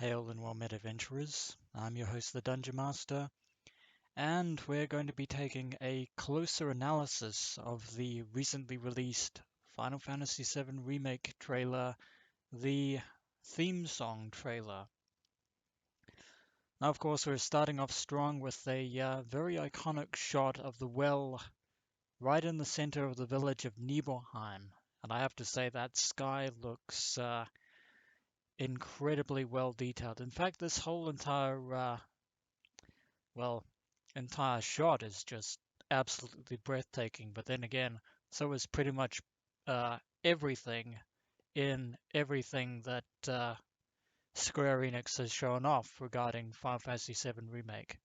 Hail and well met adventurers, I'm your host the Dungeon Master, and we're going to be taking a closer analysis of the recently released Final Fantasy VII Remake trailer, the theme song trailer. Now of course we're starting off strong with a very iconic shot of the well right in the center of the village of Nibelheim, and I have to say that sky looks incredibly well detailed. In fact, this whole well, entire shot is just absolutely breathtaking. But then again, so is pretty much everything in everything that Square Enix has shown off regarding Final Fantasy VII Remake.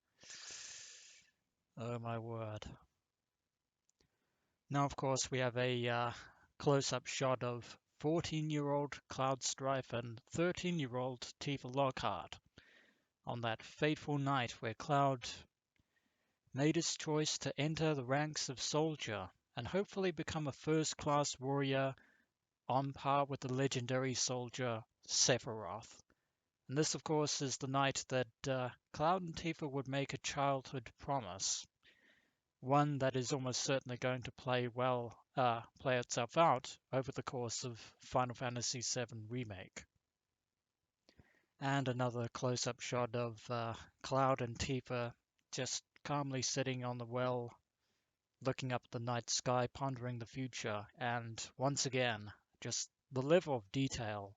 Oh my word. Now, of course, we have a close-up shot of 14-year-old Cloud Strife and 13-year-old Tifa Lockhart on that fateful night where Cloud made his choice to enter the ranks of soldier and hopefully become a first-class warrior on par with the legendary soldier Sephiroth. And this, of course, is the night that Cloud and Tifa would make a childhood promise, one that is almost certainly going to play itself out over the course of Final Fantasy VII Remake. And another close-up shot of Cloud and Tifa just calmly sitting on the well, looking up at the night sky, pondering the future. And once again, just the level of detail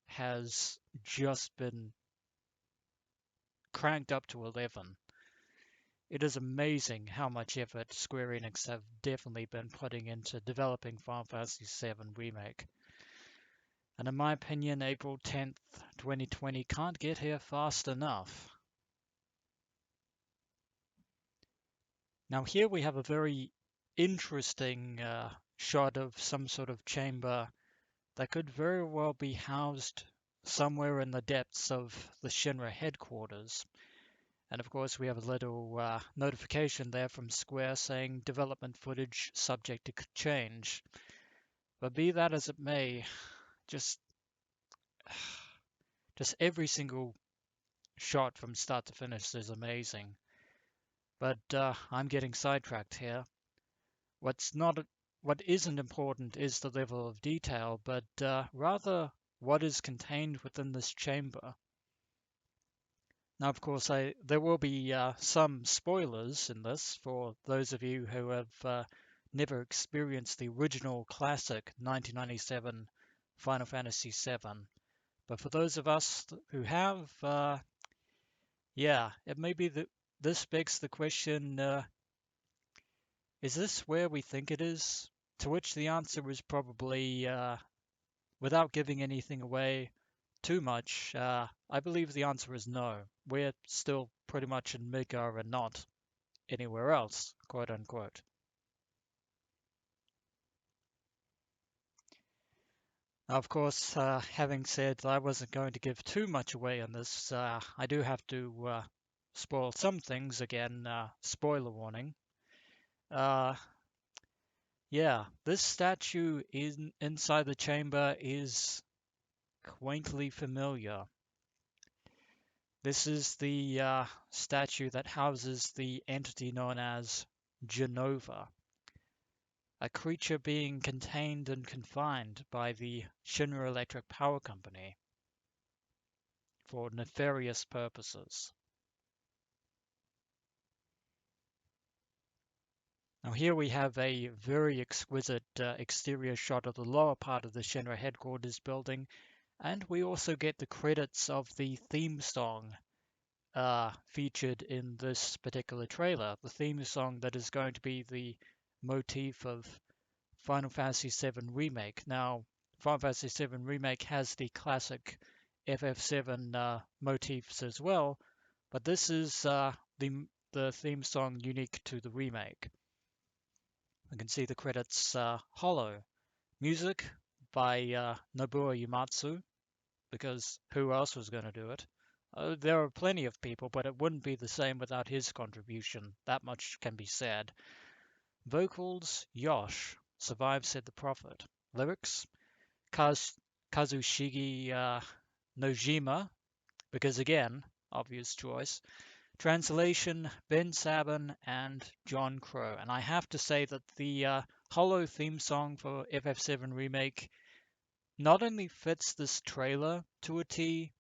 has just been cranked up to 11. It is amazing how much effort Square Enix have definitely been putting into developing Final Fantasy VII Remake. And in my opinion, April 10th, 2020 can't get here fast enough. Now here we have a very interesting shot of some sort of chamber that could very well be housed somewhere in the depths of the Shinra headquarters. And of course we have a little notification there from Square saying development footage subject to change. But be that as it may, just every single shot from start to finish is amazing. But I'm getting sidetracked here. What isn't important is the level of detail, but rather what is contained within this chamber. Now, of course, there will be some spoilers in this for those of you who have never experienced the original classic 1997 Final Fantasy VII. But for those of us who have, yeah, it may be that this begs the question, is this where we think it is? To which the answer is probably, without giving anything away too much, I believe the answer is no. We're still pretty much in Midgar and not anywhere else, quote unquote. Now, of course, having said I wasn't going to give too much away on this, I do have to spoil some things again, spoiler warning. Yeah, this statue inside the chamber is quaintly familiar. This is the statue that houses the entity known as Genova, a creature being contained and confined by the Shinra Electric Power Company for nefarious purposes. Now here we have a very exquisite exterior shot of the lower part of the Shinra headquarters building, and we also get the credits of the theme song featured in this particular trailer. The theme song that is going to be the motif of Final Fantasy VII Remake. Now, Final Fantasy VII Remake has the classic FF7 motifs as well, but this is the theme song unique to the remake. You can see the credits Hollow. Music by Nobuo Uematsu, because who else was going to do it? There are plenty of people, but it wouldn't be the same without his contribution. That much can be said. Vocals, Yosh. Survive, said the prophet. Lyrics, Kazushige Nojima, because again, obvious choice. Translation, Ben Sabin and John Crow. And I have to say that the Hollow theme song for FF7 Remake not only fits this trailer to a T,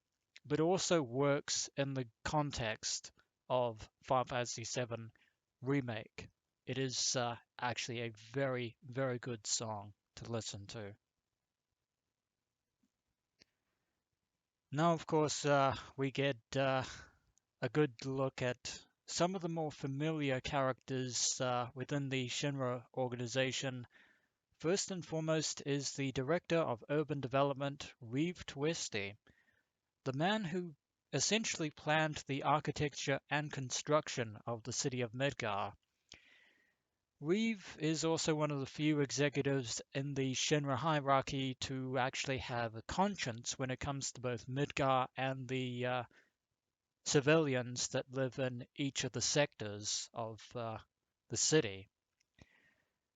but also works in the context of Final Fantasy VII Remake. It is actually a very, very good song to listen to. Now, of course, we get a good look at some of the more familiar characters within the Shinra organization. First and foremost is the Director of Urban Development, Reeve Twesty, the man who essentially planned the architecture and construction of the city of Midgar. Reeve is also one of the few executives in the Shinra hierarchy to actually have a conscience when it comes to both Midgar and the civilians that live in each of the sectors of the city.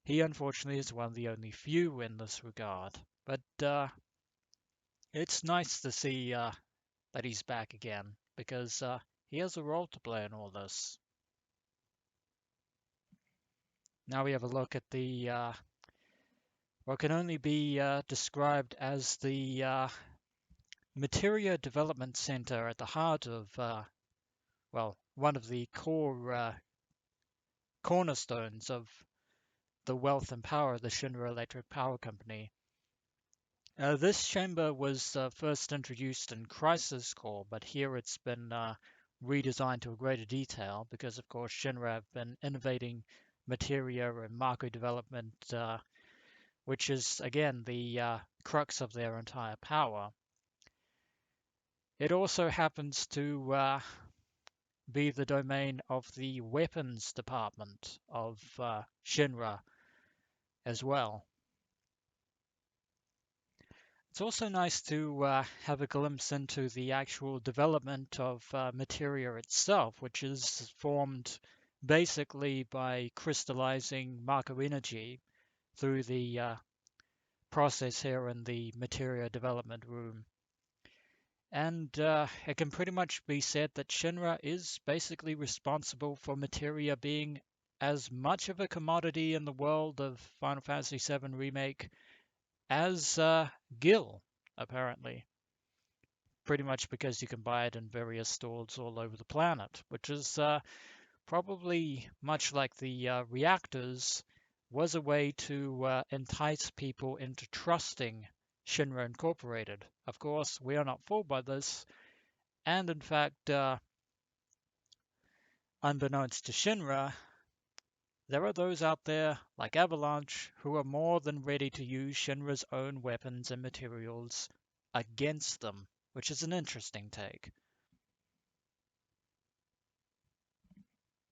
He unfortunately is one of the only few in this regard, but it's nice to see that he's back again because he has a role to play in all this. Now we have a look at the what can only be described as the Materia Development Center at the heart of, well, one of the core cornerstones of the wealth and power of the Shinra Electric Power Company. This chamber was first introduced in Crisis Core, but here it's been redesigned to a greater detail because, of course, Shinra have been innovating materia and Mako development, which is, again, the crux of their entire power. It also happens to be the domain of the weapons department of Shinra as well. It's also nice to have a glimpse into the actual development of materia itself, which is formed basically by crystallizing Mako energy through the process here in the materia development room. And it can pretty much be said that Shinra is basically responsible for materia being as much of a commodity in the world of Final Fantasy VII Remake as Gil, apparently. Pretty much because you can buy it in various stores all over the planet, which is probably much like the reactors, was a way to entice people into trusting Shinra Incorporated. Of course, we are not fooled by this, and in fact, unbeknownst to Shinra, there are those out there, like Avalanche, who are more than ready to use Shinra's own weapons and materials against them, which is an interesting take.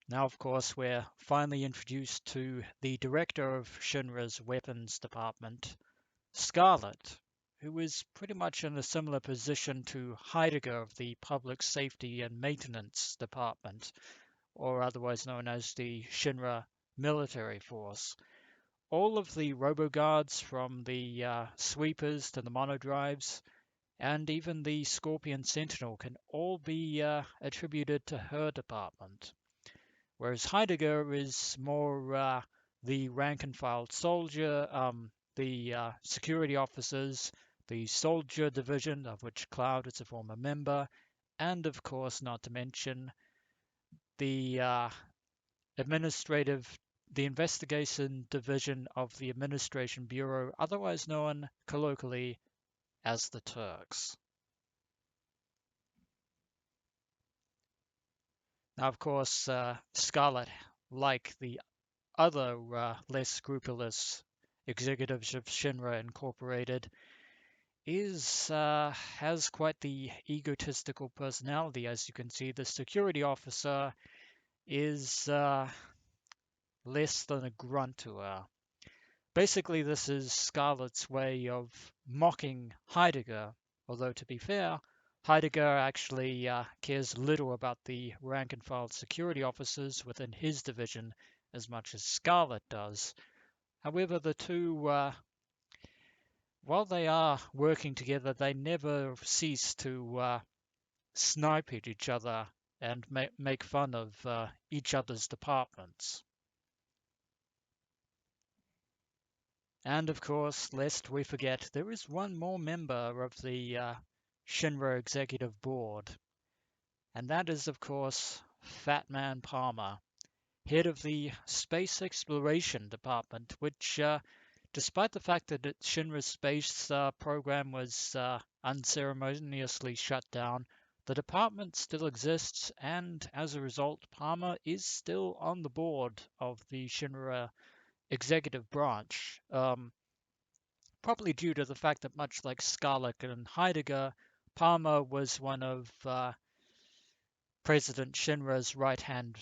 Now, of course, we're finally introduced to the director of Shinra's weapons department, Scarlet, who is pretty much in a similar position to Heidegger of the Public Safety and Maintenance Department, or otherwise known as the Shinra Military Force. All of the roboguards, from the sweepers to the monodrives, and even the Scorpion Sentinel, can all be attributed to her department. Whereas Heidegger is more the rank and file soldier, the security officers, the soldier division, of which Cloud is a former member, and of course, not to mention the administrative, the investigation division of the Administration Bureau, otherwise known colloquially as the Turks. Now, of course, Scarlet, like the other less scrupulous executives of Shinra Incorporated, has quite the egotistical personality. As you can see, the security officer is less than a grunt to her. Basically, this is Scarlet's way of mocking Heidegger, although to be fair, Heidegger actually cares little about the rank and file security officers within his division as much as Scarlet does. However, the two, while they are working together, they never cease to snipe at each other and make fun of each other's departments. And of course, lest we forget, there is one more member of the Shinra Executive Board, and that is, of course, Fat Man Palmer, head of the Space Exploration Department, which, despite the fact that Shinra's space program was unceremoniously shut down, the department still exists, and as a result, Palmer is still on the board of the Shinra executive branch. Probably due to the fact that, much like Scarlet and Heidegger, Palmer was one of President Shinra's right-hand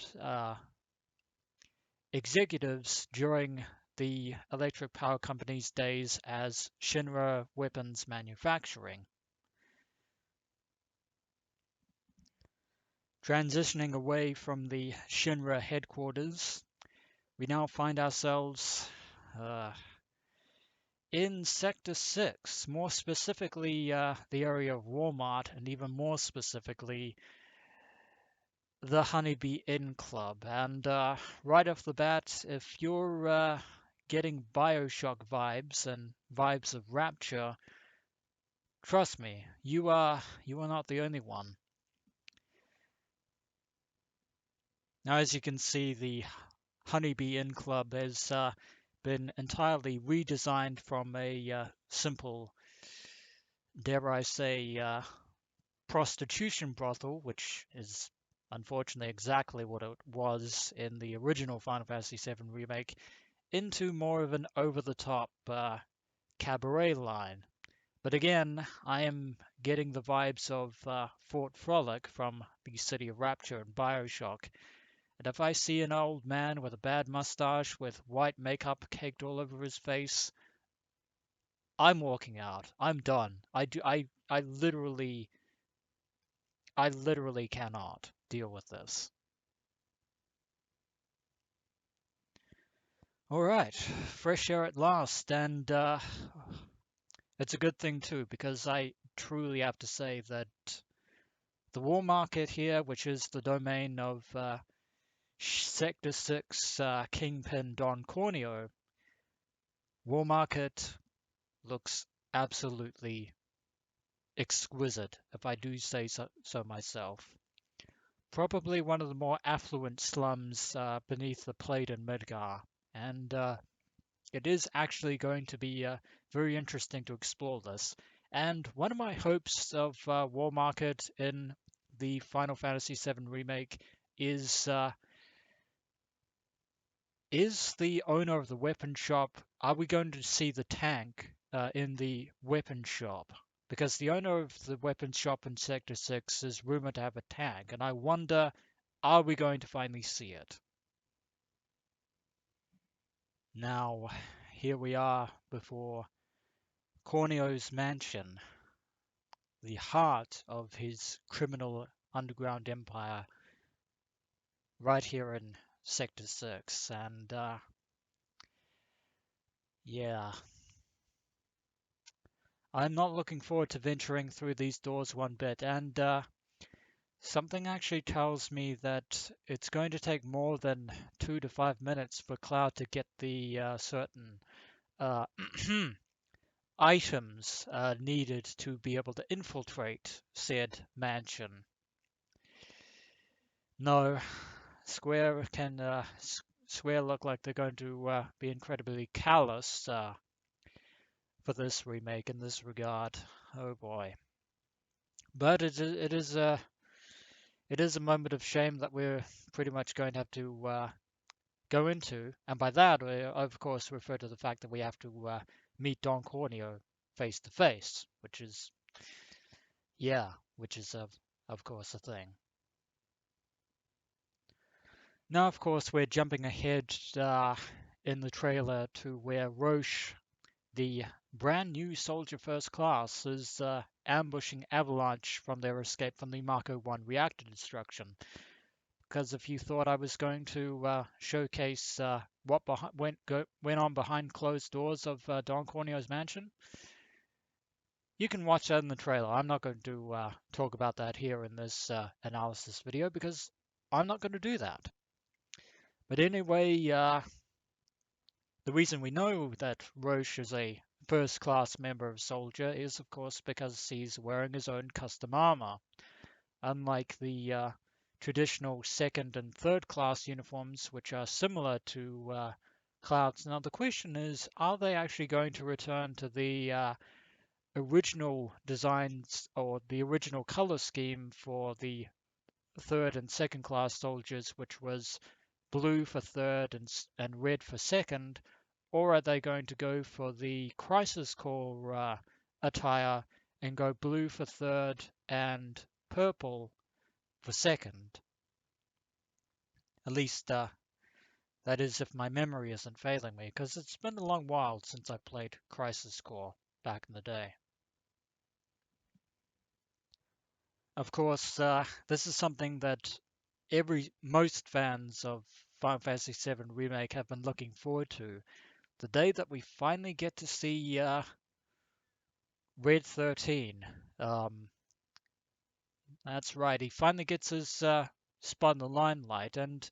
executives during the Electric Power Company's days as Shinra Weapons Manufacturing. Transitioning away from the Shinra headquarters, we now find ourselves in Sector 6, more specifically the area of Walmart, and even more specifically the Honeybee Inn Club. And right off the bat, if you're getting Bioshock vibes and vibes of Rapture, trust me, you are not the only one. Now, as you can see, the Honeybee Inn Club has been entirely redesigned from a simple, dare I say, prostitution brothel, which is unfortunately exactly what it was in the original Final Fantasy VII Remake, into more of an over-the-top cabaret line. But again, I am getting the vibes of Fort Frolic from the City of Rapture and Bioshock. And if I see an old man with a bad mustache with white makeup caked all over his face, I'm walking out. I'm done. I literally cannot deal with this. All right, fresh air at last, and it's a good thing too, because I truly have to say that the war market here, which is the domain of Sector 6 Kingpin Don Corneo, war market looks absolutely exquisite, if I do say so myself. Probably one of the more affluent slums beneath the plate in Midgar, and it is actually going to be very interesting to explore this. And one of my hopes of War Market in the Final Fantasy VII Remake is the owner of the weapon shop, are we going to see the tank in the weapon shop? Because the owner of the weapon shop in Sector 6 is rumored to have a tank, and I wonder, are we going to finally see it? Now, here we are before Corneo's mansion, the heart of his criminal underground empire, right here in Sector 6. And yeah, I'm not looking forward to venturing through these doors one bit. And something actually tells me that it's going to take more than 2 to 5 minutes for Cloud to get the certain uh, items needed to be able to infiltrate said mansion. No, Square look like they're going to be incredibly callous for this remake in this regard. Oh boy. But it is a moment of shame that we're pretty much going to have to go into, and by that I of course refer to the fact that we have to meet Don Corneo face to face, which is of course a thing. Now, of course, we're jumping ahead in the trailer to where Roche, the brand new Soldier First Class, is ambushing Avalanche from their escape from the Marco 1 reactor destruction. Because if you thought I was going to showcase what went on behind closed doors of Don Corneo's mansion, You can watch that in the trailer. I'm not going to talk about that here in this analysis video because I'm not going to do that. But anyway, the reason we know that Roche is a first-class member of Soldier is, of course, because he's wearing his own custom armor. Unlike the traditional second and third class uniforms, which are similar to Cloud's. Now, the question is, are they actually going to return to the original designs or the original color scheme for the third and second class soldiers, which was blue for third and red for second, or are they going to go for the Crisis Core attire and go blue for third and purple for second? At least that is if my memory isn't failing me, because it's been a long while since I played Crisis Core back in the day. Of course, this is something that most fans of Final Fantasy VII Remake have been looking forward to. The day that we finally get to see Red 13. That's right, he finally gets his spot in the limelight, and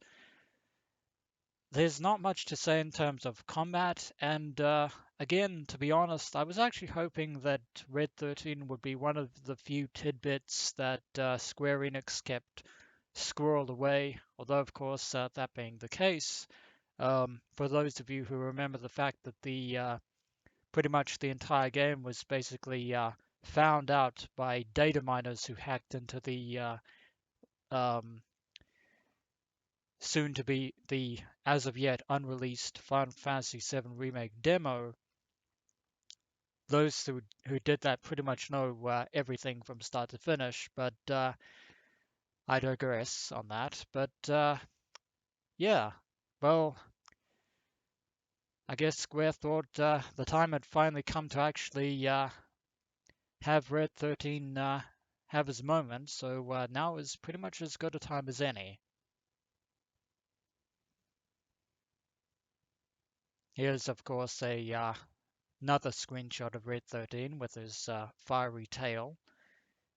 there's not much to say in terms of combat, and again, to be honest, I was actually hoping that Red 13 would be one of the few tidbits that Square Enix kept squirreled away, although of course, that being the case, for those of you who remember the fact that the pretty much the entire game was basically found out by data miners who hacked into the um, soon to be the as of yet unreleased Final Fantasy VII Remake demo. Those who did that pretty much know everything from start to finish, but I digress on that. But yeah, well, I guess Square thought the time had finally come to actually have Red 13 have his moment, so now is pretty much as good a time as any. Here's, of course, another screenshot of Red 13 with his fiery tail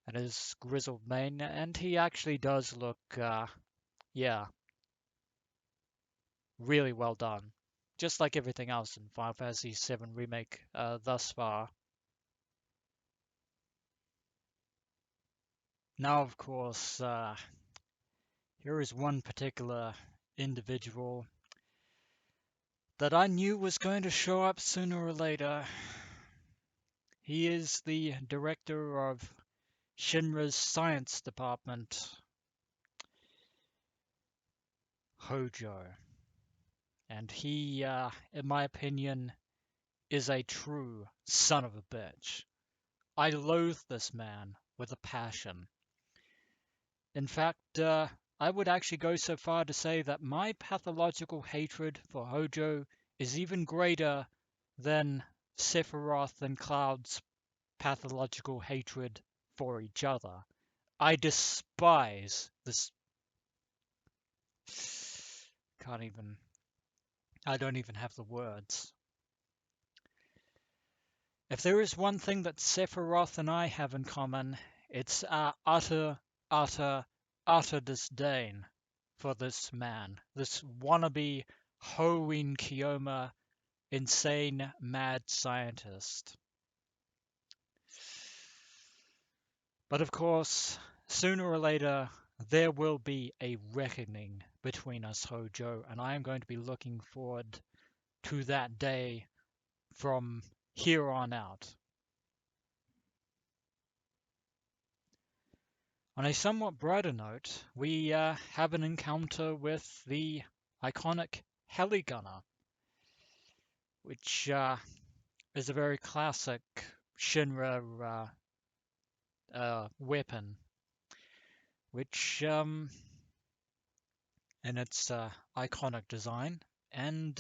and his grizzled mane, and he actually does look, yeah, really well done. Just like everything else in Final Fantasy VII Remake thus far. Now, of course, here is one particular individual that I knew was going to show up sooner or later. He is the director of Shinra's science department, Hojo. And he, in my opinion, is a true son of a bitch. I loathe this man with a passion. In fact, I would actually go so far to say that my pathological hatred for Hojo is even greater than Sephiroth and Cloud's pathological hatred for each other. I despise this. Can't even. I don't even have the words. If there is one thing that Sephiroth and I have in common, it's our utter, utter disdain for this man, this wannabe Hoenn Kiyoma insane mad scientist. But of course, sooner or later, there will be a reckoning between us, Hojo, and I am going to be looking forward to that day from here on out. On a somewhat brighter note, we have an encounter with the iconic Heligunner, which is a very classic Shinra weapon, which in its iconic design, and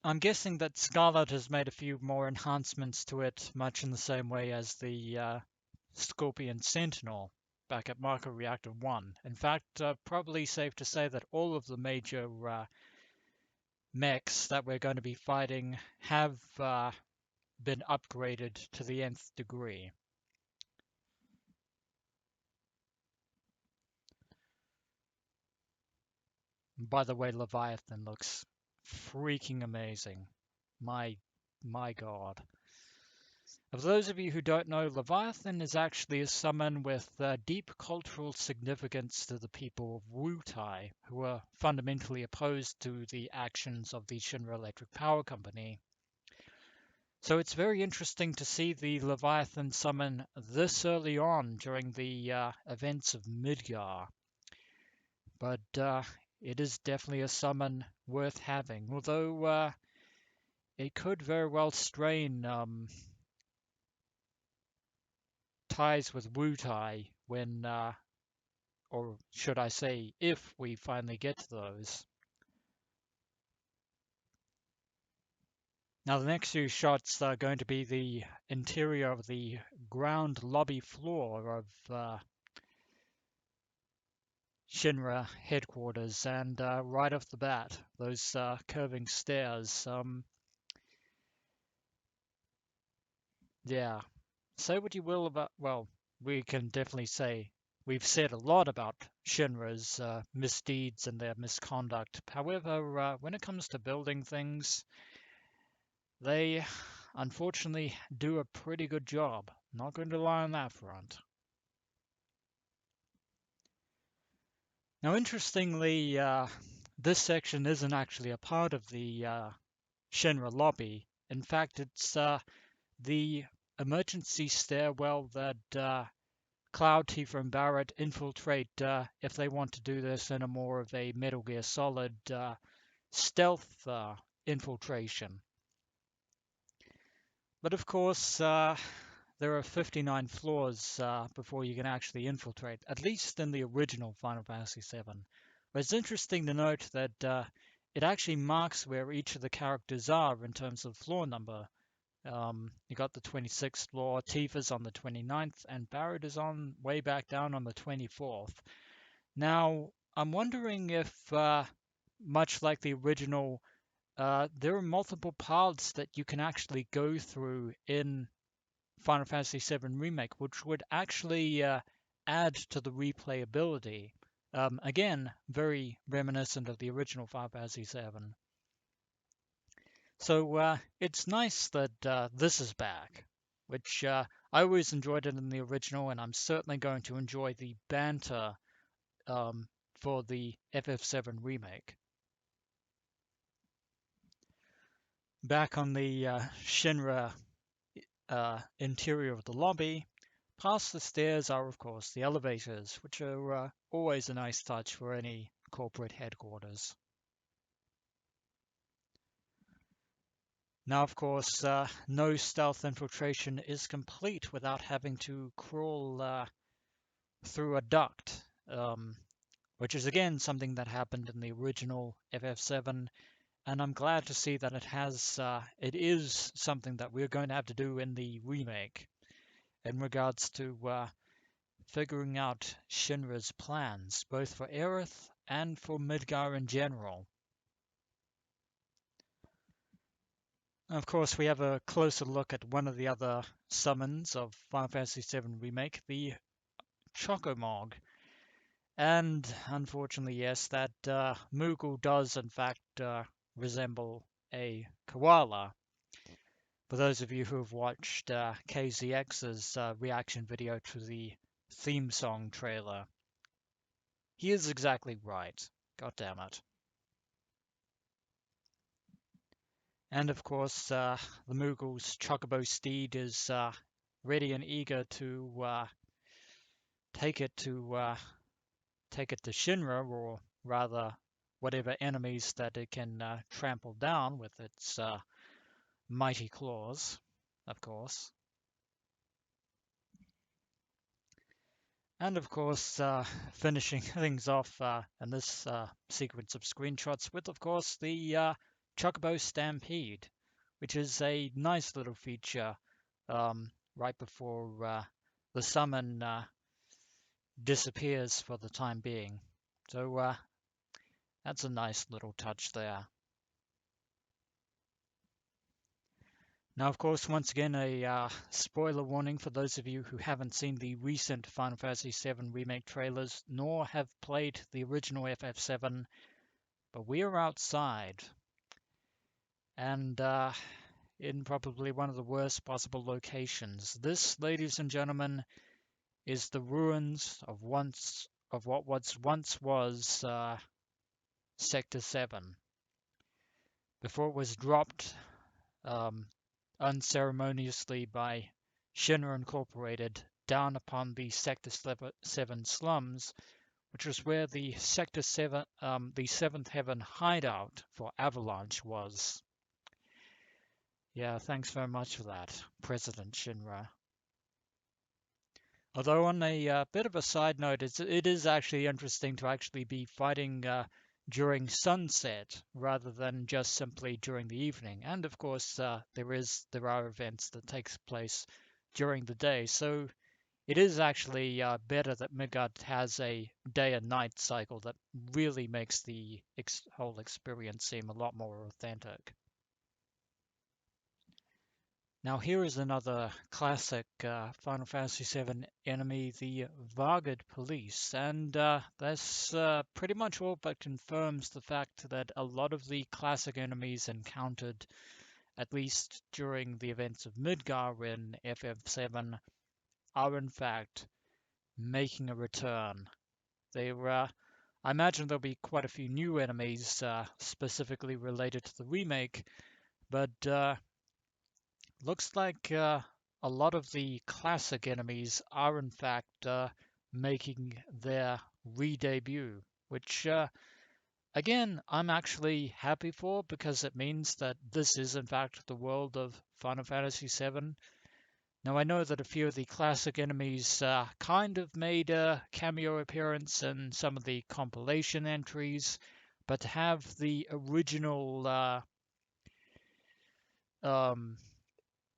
I'm guessing that Scarlet has made a few more enhancements to it, much in the same way as the Scorpion Sentinel back at Marco Reactor 1. In fact, probably safe to say that all of the major mechs that we're going to be fighting have been upgraded to the nth degree. By the way, Leviathan looks freaking amazing. My my God. For those of you who don't know, Leviathan is actually a summon with deep cultural significance to the people of Wutai, who are fundamentally opposed to the actions of the Shinra Electric Power Company. So it's very interesting to see the Leviathan summon this early on during the events of Midgar. But it is definitely a summon worth having, although it could very well strain ties with Wutai when, or should I say, if we finally get to those. Now, the next few shots are going to be the interior of the ground lobby floor of Shinra headquarters, and right off the bat, those curving stairs. Yeah, say what you will about, well, we can definitely say we've said a lot about Shinra's misdeeds and their misconduct. However, when it comes to building things, they unfortunately do a pretty good job. Not going to lie on that front. Now, interestingly, this section isn't actually a part of the Shinra lobby. In fact, it's the emergency stairwell that Cloud, Tifa, and Barrett infiltrate if they want to do this in a more of a Metal Gear Solid stealth infiltration. But of course, there are 59 floors before you can actually infiltrate, at least in the original Final Fantasy VII. But it's interesting to note that it actually marks where each of the characters are in terms of floor number. You got the 26th floor, Tifa's on the 29th, and Barrett is on way back down on the 24th. Now, I'm wondering if, much like the original, there are multiple paths that you can actually go through in Final Fantasy VII Remake, which would actually add to the replayability. Again, very reminiscent of the original Final Fantasy VII. So it's nice that this is back, which I always enjoyed it in the original, and I'm certainly going to enjoy the banter for the FF7 remake. Back on the Shinra interior of the lobby, past the stairs are, of course, the elevators, which are always a nice touch for any corporate headquarters. Now, of course, no stealth infiltration is complete without having to crawl through a duct, which is again something that happened in the original FF7, and I'm glad to see that it is something that we're going to have to do in the remake in regards to figuring out Shinra's plans, both for Aerith and for Midgar in general. Of course, we have a closer look at one of the other summons of Final Fantasy VII Remake, the Chocomog. And unfortunately, yes, that Moogle does in fact resemble a koala. For those of you who have watched KZX's reaction video to the theme song trailer, he is exactly right. God damn it. And of course, the Moogle's Chocobo steed is ready and eager to take it to Shinra, or rather, whatever enemies that it can trample down with its mighty claws, of course. And of course, finishing things off in this sequence of screenshots with, of course, the Chocobo Stampede, which is a nice little feature right before the summon disappears for the time being. So that's a nice little touch there. Now, of course, once again, a spoiler warning for those of you who haven't seen the recent Final Fantasy VII Remake trailers, nor have played the original FF7, but we are outside, and in probably one of the worst possible locations. This, ladies and gentlemen, is the ruins of what once was Sector 7, before it was dropped um, unceremoniously by Shinra Incorporated down upon the Sector 7 slums, which was where the Sector 7, the Seventh Heaven hideout for Avalanche was. Yeah, thanks very much for that, President Shinra. Although on a bit of a side note, it is actually interesting to actually be fighting during sunset rather than just simply during the evening. And of course, there are events that takes place during the day. So it is actually better that Midgard has a day and night cycle that really makes the whole experience seem a lot more authentic. Now here is another classic Final Fantasy VII enemy, the Vargad Police, and this pretty much all but confirms the fact that a lot of the classic enemies encountered, at least during the events of Midgar in FF7, are in fact making a return. I imagine there'll be quite a few new enemies specifically related to the remake, but looks like a lot of the classic enemies are in fact making their re-debut, which again I'm actually happy for because it means that this is in fact the world of Final Fantasy VII. Now I know that a few of the classic enemies kind of made a cameo appearance in some of the compilation entries, but to have the original um,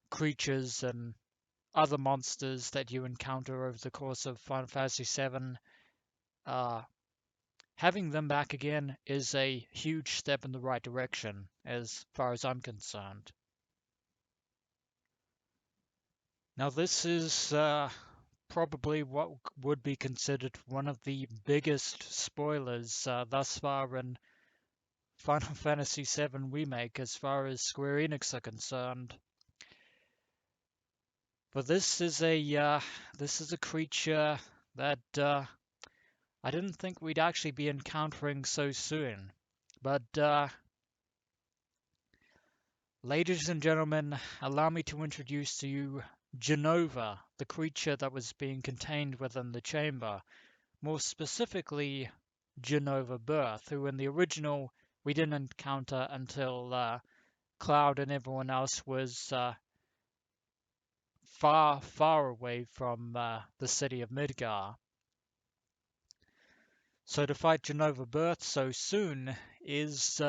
creatures and other monsters that you encounter over the course of Final Fantasy VII, uh, having them back again is a huge step in the right direction, as far as I'm concerned. Now, this is probably what would be considered one of the biggest spoilers thus far in Final Fantasy VII Remake, as far as Square Enix are concerned. But this is a creature that I didn't think we'd actually be encountering so soon. But, ladies and gentlemen, allow me to introduce to you Genova, the creature that was being contained within the chamber. More specifically, Genova Birth, who in the original we didn't encounter until Cloud and everyone else was far, far away from the city of Midgar. So to fight Genova Birth so soon is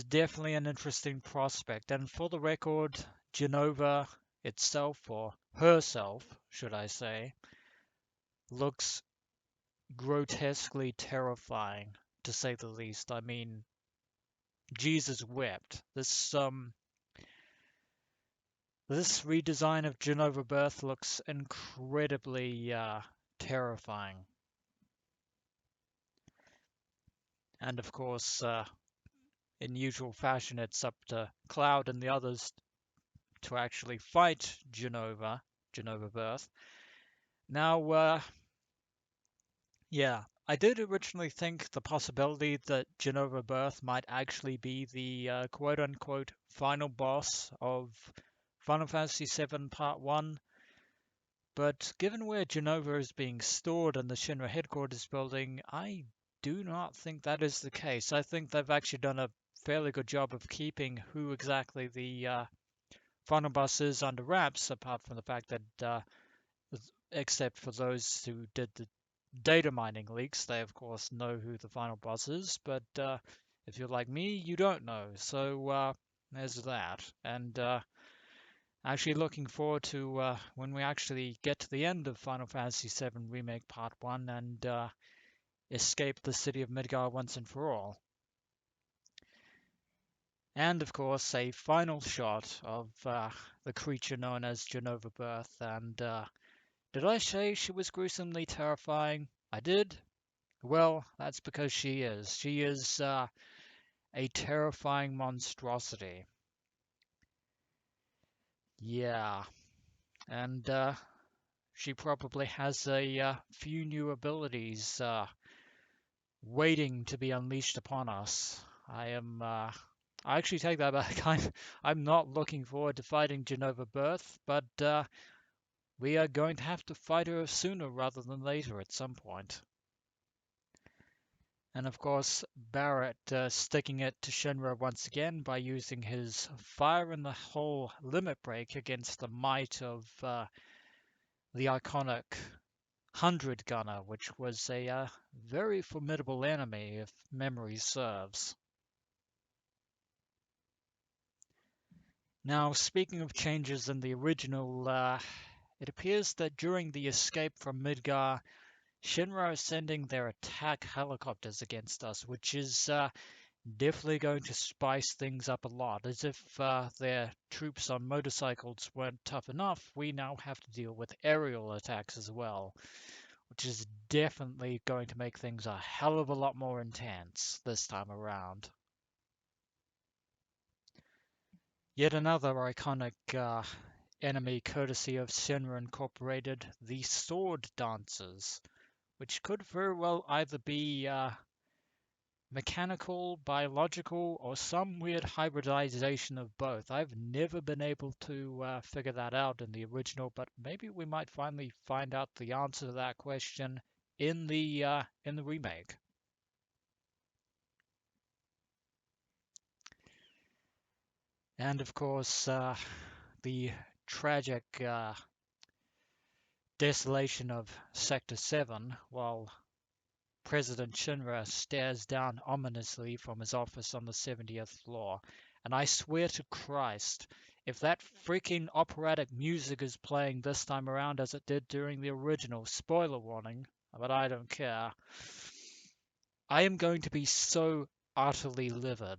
definitely an interesting prospect. And for the record, Genova itself, or herself, should I say, looks grotesquely terrifying, to say the least. I mean, Jesus wept. This redesign of Genova Birth looks incredibly terrifying. And of course, in usual fashion, it's up to Cloud and the others to actually fight Genova Birth. Now, yeah, I did originally think the possibility that Genova Birth might actually be the quote-unquote final boss of Final Fantasy VII Part 1, but given where Genova is being stored in the Shinra headquarters building, I do not think that is the case. I think they've actually done a fairly good job of keeping who exactly the final boss is under wraps, apart from the fact that except for those who did the data mining leaks, they of course know who the final boss is, but if you're like me, you don't know. So there's that. And actually looking forward to when we actually get to the end of Final Fantasy VII Remake Part 1 and escape the city of Midgar once and for all. And of course, a final shot of the creature known as Genova Birth. And did I say she was gruesomely terrifying? I did. Well, that's because she is. She is a terrifying monstrosity. Yeah, and she probably has a few new abilities waiting to be unleashed upon us. I actually take that back. I'm not looking forward to fighting Genova Birth, but we are going to have to fight her sooner rather than later at some point. And of course, Barrett sticking it to Shinra once again by using his fire in the hole limit break against the might of the iconic 100 Gunner, which was a very formidable enemy if memory serves. Now, speaking of changes in the original, it appears that during the escape from Midgar, Shinra is sending their attack helicopters against us, which is definitely going to spice things up a lot. As if their troops on motorcycles weren't tough enough, we now have to deal with aerial attacks as well, which is definitely going to make things a hell of a lot more intense this time around. Yet another iconic enemy courtesy of Shinra Incorporated, the Sword Dancers, which could very well either be mechanical, biological, or some weird hybridization of both. I've never been able to figure that out in the original, but maybe we might finally find out the answer to that question in the remake. And of course, the tragic desolation of Sector 7, while President Shinra stares down ominously from his office on the 70th floor. And I swear to Christ, if that freaking operatic music is playing this time around as it did during the original, spoiler warning, but I don't care, I am going to be so utterly livid.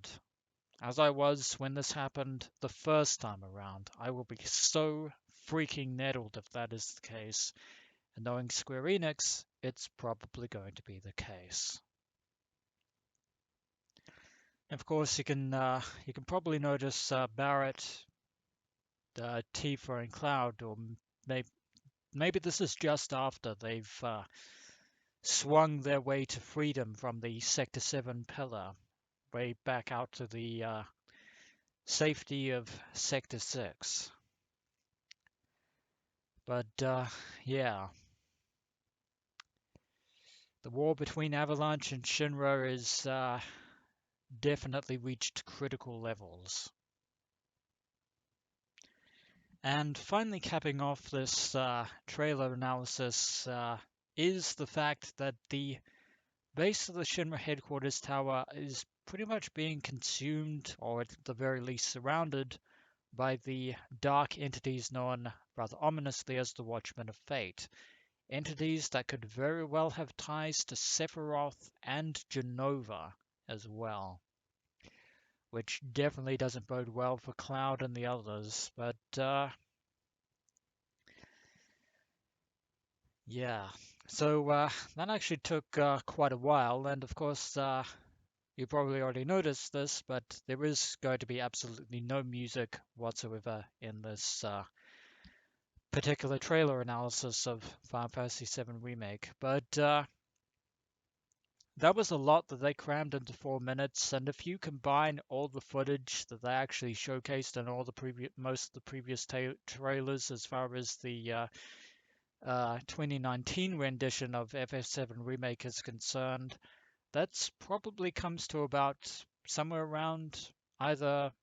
As I was when this happened the first time around, I will be so freaking nettled if that is the case. And knowing Square Enix, it's probably going to be the case. Of course, you can probably notice Barrett, Tifa, and Cloud, or maybe this is just after they've swung their way to freedom from the Sector 7 pillar, way back out to the safety of Sector 6. But yeah, the war between Avalanche and Shinra is definitely reached critical levels. And finally, capping off this trailer analysis is the fact that the base of the Shinra headquarters tower is pretty much being consumed, or at the very least surrounded, by the dark entities known rather ominously as the Watchmen of Fate. Entities that could very well have ties to Sephiroth and Genova as well, which definitely doesn't bode well for Cloud and the others, but yeah. So that actually took quite a while, and of course, you probably already noticed this, but there is going to be absolutely no music whatsoever in this particular trailer analysis of Final Fantasy VII Remake. But that was a lot that they crammed into 4 minutes, and if you combine all the footage that they actually showcased in all the most of the previous trailers, as far as the 2019 rendition of FF7 Remake is concerned, that's probably comes to about somewhere around either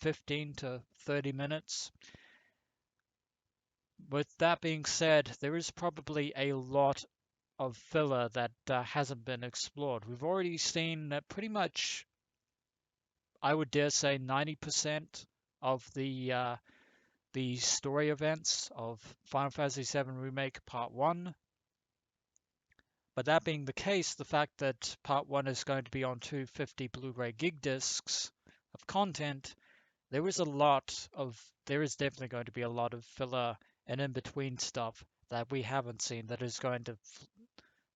15 to 30 minutes. With that being said, there is probably a lot of filler that hasn't been explored. We've already seen pretty much, I would dare say, 90% of the story events of Final Fantasy VII Remake Part 1. But that being the case, the fact that Part 1 is going to be on 250 Blu-ray gig discs of content, there is definitely going to be a lot of filler and in between stuff that we haven't seen that is going to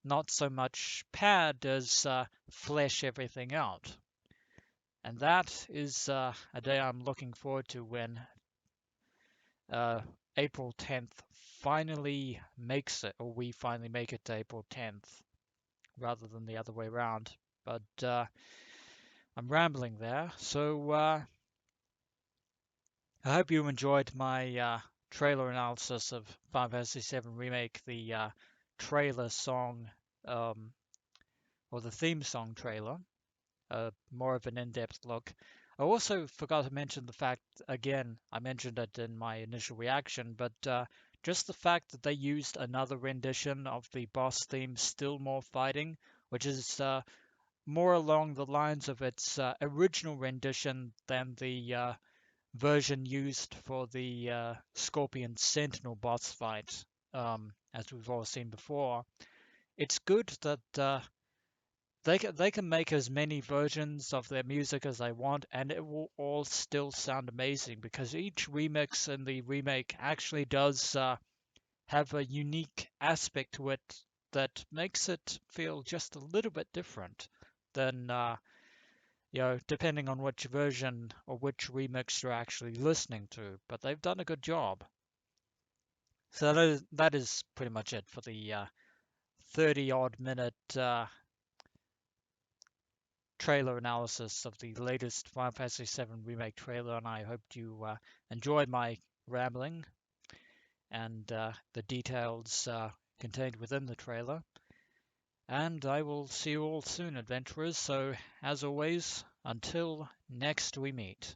not so much pad as flesh everything out. And that is a day I'm looking forward to when uh, April 10th finally makes it, or we finally make it to April 10th rather than the other way around. But I'm rambling there. So I hope you enjoyed my trailer analysis of Final Fantasy VII Remake, the trailer song, um, or the theme song trailer, more of an in-depth look. I also forgot to mention the fact, again, I mentioned it in my initial reaction, but just the fact that they used another rendition of the boss theme, Still More Fighting, which is more along the lines of its original rendition than the version used for the Scorpion Sentinel boss fight, as we've all seen before. It's good that they can make as many versions of their music as they want, and it will all still sound amazing because each remix in the remake actually does have a unique aspect to it that makes it feel just a little bit different than depending on which version or which remix you're actually listening to. But they've done a good job. So that is pretty much it for the 30 odd minute trailer analysis of the latest Final Fantasy VII Remake trailer, and I hope you enjoyed my rambling and the details contained within the trailer. And I will see you all soon, adventurers. So, as always, until next we meet.